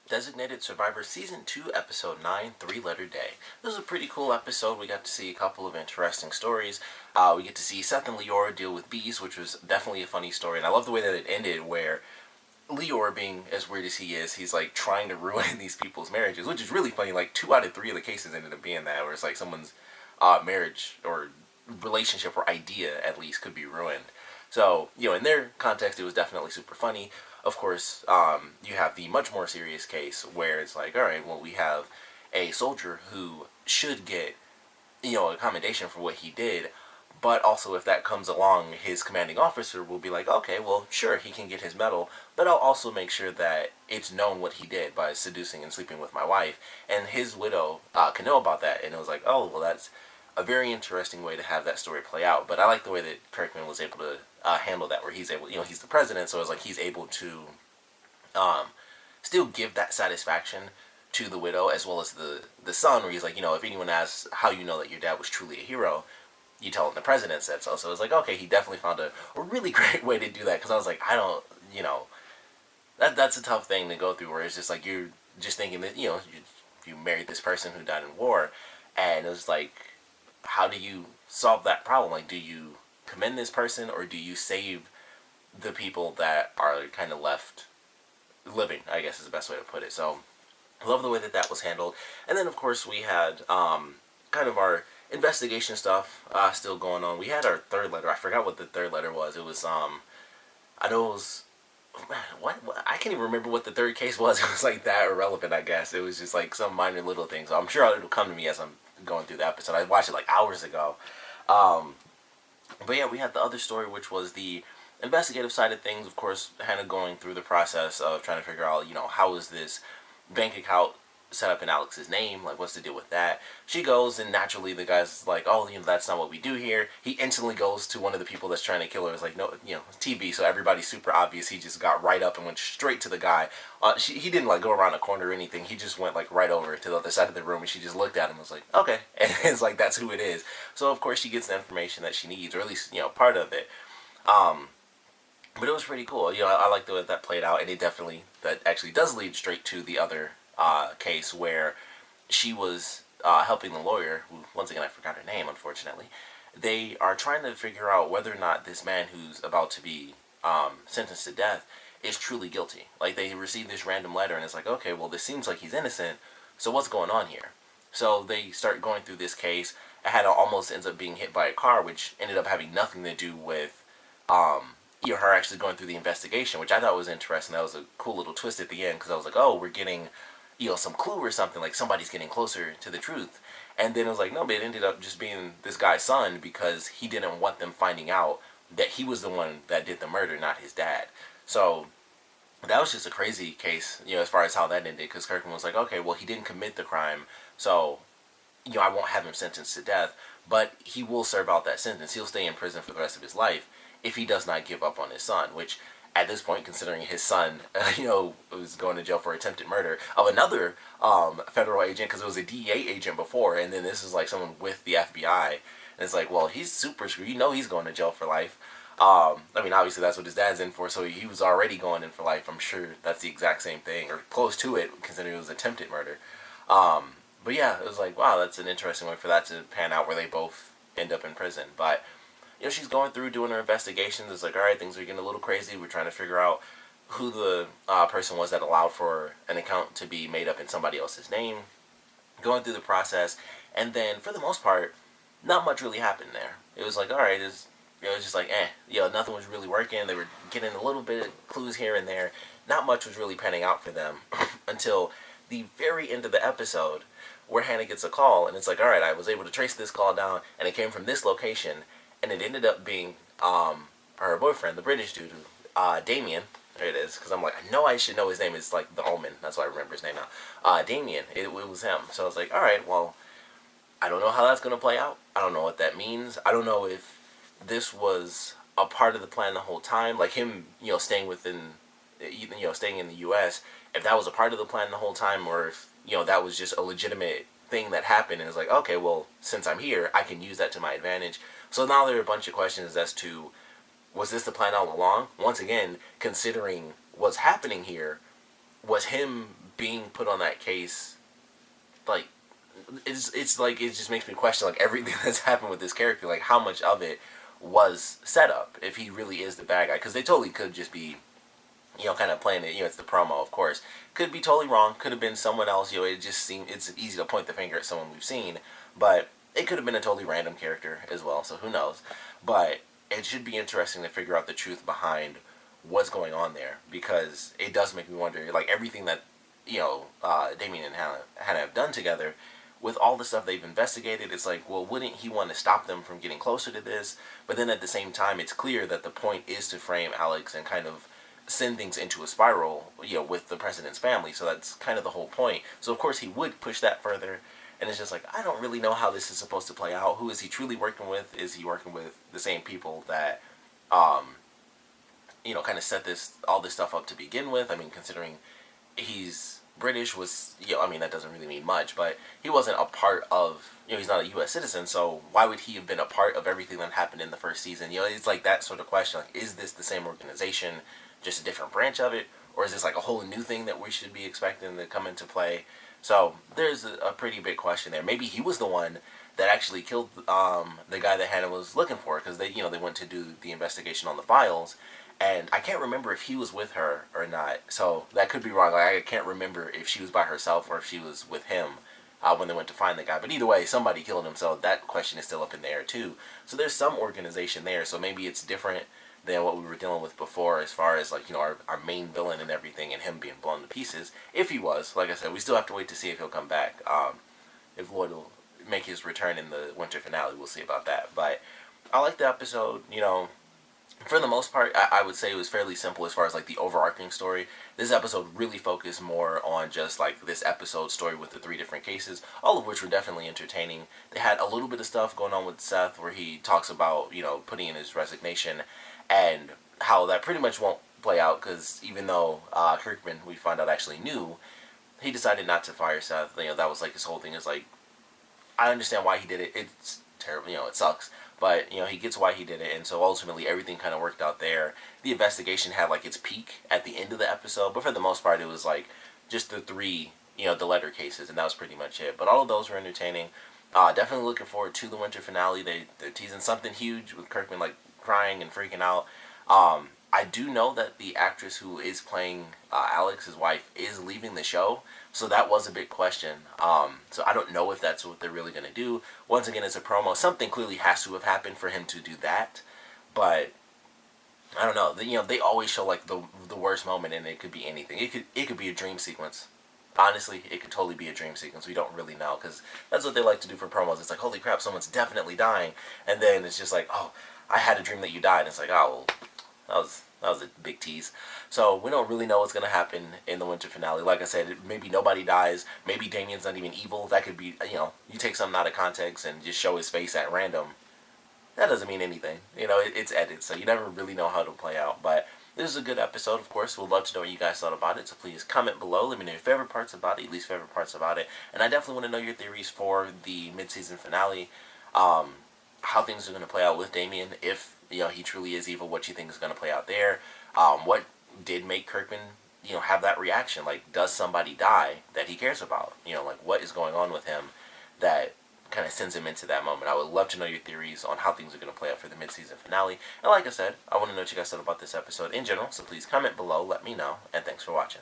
Designated Survivor Season 2, Episode 9, Three-Letter Day. This was a pretty cool episode. We got to see a couple of interesting stories. We get to see Seth and Leora deal with bees, which was definitely a funny story. And I love the way that it ended, where Leora, being as weird as he is, he's like trying to ruin these people's marriages, which is really funny. Like 2 out of 3 of the cases ended up being that, where it's like someone's marriage or relationship or idea at least could be ruined. So, in their context, it was definitely super funny. Of course, you have the much more serious case where it's like, all right, well, we have a soldier who should get, a commendation for what he did, but also if that comes along, his commanding officer will be like, okay, well, sure, he can get his medal, but I'll also make sure that it's known what he did by seducing and sleeping with my wife. And his widow can know about that, and it was like, oh, well, that's a very interesting way to have that story play out. But I like the way that Kirkman was able to handle that, where he's able, he's the president, so it's like he's able to still give that satisfaction to the widow as well as the son, where he's like, if anyone asks how you know that your dad was truly a hero, you tell them the president said so. So it's like, okay, he definitely found a really great way to do that, because I was like, I don't, that's a tough thing to go through, where it's just like you're just thinking that, you married this person who died in war, and it was like, how do you solve that problem? Like, do you commend this person, or do you save the people that are kind of left living, I guess is the best way to put it. So I love the way that that was handled. And then, of course, we had kind of our investigation stuff still going on. We had our third letter. I forgot what the third letter was. It was, I know it was, man, what? I can't even remember what the third case was. It was like that irrelevant, I guess. It was just like some minor little thing. So I'm sure it'll come to me as I'm going through the episode. I watched it like hours ago. But yeah, we had the other story, which was the investigative side of things. Of course, kind of going through the process of trying to figure out, how is this bank account set up in Alex's name? Like, what's the deal with that? She goes, and naturally the guy's like, oh, that's not what we do here. He instantly goes to one of the people that's trying to kill her. It's like, no, it's TV, so everybody's super obvious. He just got right up and went straight to the guy. He didn't like go around a corner or anything. He just went like right over to the other side of the room, and she just looked at him and was like, okay. And it's like, that's who it is. So of course she gets the information that she needs, or at least, part of it. But it was pretty cool. I like the way that played out, and that actually does lead straight to the other case where she was helping the lawyer, who, once again, I forgot her name, unfortunately. They are trying to figure out whether or not this man who's about to be sentenced to death is truly guilty. Like, they received this random letter, and it's like, okay, well, this seems like he's innocent, so what's going on here? So they start going through this case. It almost ends up being hit by a car, which ended up having nothing to do with her actually going through the investigation, which I thought was interesting. That was a cool little twist at the end, because I was like, oh, we're getting, some clue or something, like somebody's getting closer to the truth. And then it was like, no, but it ended up just being this guy's son, because he didn't want them finding out that he was the one that did the murder, not his dad. So that was just a crazy case, as far as how that ended, because Kirkman was like, okay, well, he didn't commit the crime, so, I won't have him sentenced to death, but he will serve out that sentence. He'll stay in prison for the rest of his life if he does not give up on his son, which at this point, considering his son, was going to jail for attempted murder of another federal agent, because it was a DEA agent before, and then this is like someone with the FBI, and it's like, well, he's super screwed. He's going to jail for life. Obviously that's what his dad's in for, so he was already going in for life. I'm sure that's the exact same thing, or close to it, considering it was attempted murder. But yeah, it was like, wow, that's an interesting way for that to pan out, where they both end up in prison. But she's going through doing her investigations. It's like, all right, things are getting a little crazy. We're trying to figure out who the person was that allowed for an account to be made up in somebody else's name. Going through the process, and then for the most part, not much really happened there. It was like, all right, it was just like, nothing was really working. They were getting a little bit of clues here and there. Not much was really panning out for them until the very end of the episode, where Hannah gets a call, and it's like, all right, I was able to trace this call down, and it came from this location, and it ended up being her boyfriend, the British dude, Damien. There it is, because I'm like, I know I should know his name. It's like the Omen. That's why I remember his name now. Damien. It was him. So I was like, all right, well, I don't know how that's going to play out. I don't know what that means. I don't know if this was a part of the plan the whole time, like him, staying staying in the U.S., if that was a part of the plan the whole time, or if, that was just a legitimate thing that happened, and it's like, okay, well, since I'm here, I can use that to my advantage. So now there are a bunch of questions as to, was this the plan all along? Once again, considering what's happening here, was him being put on that case, like, it's like, it just makes me question, like, everything that's happened with this character, like, how much of it was set up, if he really is the bad guy, because they totally could just be, you know, kind of playing it, you know, it's the promo, of course, could be totally wrong, could have been someone else, you know, it just seemed, it's easy to point the finger at someone we've seen, but it could have been a totally random character as well, so who knows, but it should be interesting to figure out the truth behind what's going on there, because it does make me wonder, like, everything that, you know, Damien and Hannah have done together, with all the stuff they've investigated, it's like, well, wouldn't he want to stop them from getting closer to this? But then at the same time, it's clear that the point is to frame Alex and kind of send things into a spiral, you know, with the president's family. So that's kind of the whole point. So of course he would push that further. And it's just like, I don't really know how this is supposed to play out. Who is he truly working with? Is he working with the same people that, you know, kind of set all this stuff up to begin with? I mean, considering he's British, was, you know, I mean, that doesn't really mean much, but he wasn't a part of, you know, he's not a U.S. citizen, so why would he have been a part of everything that happened in the first season? You know, it's like that sort of question, like, is this the same organization, just a different branch of it, or is this like a whole new thing that we should be expecting to come into play? So there's a pretty big question there. Maybe he was the one that actually killed the guy that Hannah was looking for, because they, you know, they went to do the investigation on the files, and I can't remember if he was with her or not. So that could be wrong. Like, I can't remember if she was by herself or if she was with him when they went to find the guy. But either way, somebody killed him, so that question is still up in the air too. So there's some organization there. So maybe it's different than what we were dealing with before, as far as, like, you know, our main villain and everything, and him being blown to pieces. If he was, like I said, we still have to wait to see if he'll come back. If Lloyd will make his return in the winter finale, we'll see about that. But I like the episode. You know, for the most part, I would say it was fairly simple as far as, like, the overarching story. This episode really focused more on just, like, this episode story with the 3 different cases, all of which were definitely entertaining. They had a little bit of stuff going on with Seth where he talks about, you know, putting in his resignation, and how that pretty much won't play out, because even though Kirkman, we find out, actually knew, he decided not to fire Seth. You know, that was like his whole thing, is like, I understand why he did it. It's terrible, you know, it sucks. But, you know, he gets why he did it, and so ultimately everything kind of worked out there. The investigation had, like, its peak at the end of the episode, but for the most part it was, like, just the 3, you know, the letter cases, and that was pretty much it. But all of those were entertaining. Definitely looking forward to the winter finale. They're teasing something huge with Kirkman, like, crying and freaking out. I do know that the actress who is playing Alex, his wife, is leaving the show, so that was a big question. So I don't know if that's what they're really going to do. Once again, it's a promo. Something clearly has to have happened for him to do that, but I don't know. You know, they always show, like, the worst moment, and it could be anything. It could be a dream sequence. Honestly, it could totally be a dream sequence. We don't really know, because that's what they like to do for promos. It's like, holy crap, someone's definitely dying, and then it's just like, oh, I had a dream that you died. And it's like, oh, well, that was a big tease. So we don't really know what's going to happen in the winter finale. Like I said, maybe nobody dies. Maybe Damien's not even evil. That could be, you know, you take something out of context and just show his face at random. That doesn't mean anything. You know, it's edited, so you never really know how it'll play out. But this is a good episode, of course. We'd love to know what you guys thought about it. So please comment below. Let me know your favorite parts about it, your least favorite parts about it. And I definitely want to know your theories for the mid-season finale. How things are going to play out with Damien, if, you know, he truly is evil, what you think is going to play out there. What did make Kirkman, you know, have that reaction? Like, does somebody die that he cares about? You know, like, what is going on with him that kind of sends him into that moment? I would love to know your theories on how things are going to play out for the mid-season finale. And like I said, I want to know what you guys thought about this episode in general, so please comment below, let me know, and thanks for watching.